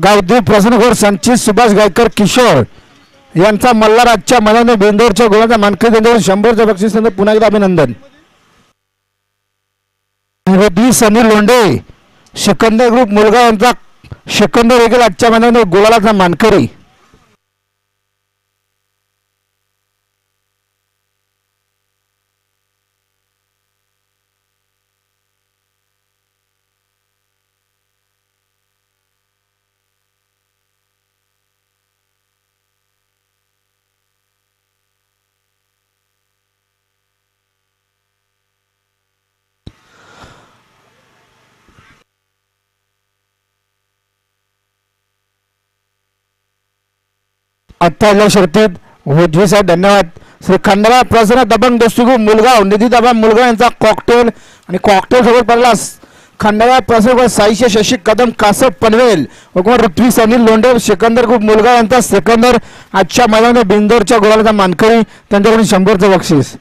गावदेवी प्रसन्नगौर संचित सुभाष गायकर किशोर यांचा मल्हार आजच्या मैदानात बेंदोरच्या गोलाचा मानकरी केंद्रावर 100चं बक्षीस पुन्हा एकदा अभिनंदन। सनी लोंढे सिकंदर ग्रुप मुलगा यांचा सिकंदर देखील आजच्या मैदानात गोलाचा मानकरी। आता शर्तीत उजवी साहेब धन्यवाद। श्री खंडाळा प्रसन्न दबंग दोस्ती मुलगाव निधी दबंग मुलगा यांचा कॉकटेल आणि कॉकटेल सोबत पडला खंडाळा प्रसन्न साईशे शशी कदम कासप पनवेल ऋत्वी सनी लोंढे सिकंदर ग्रुप मुलगा यांचा सिकंदर आजच्या मैदानात बेंदोरच्या गोलाचा मानकरी त्यांच्याकडून 100चं बक्षीस।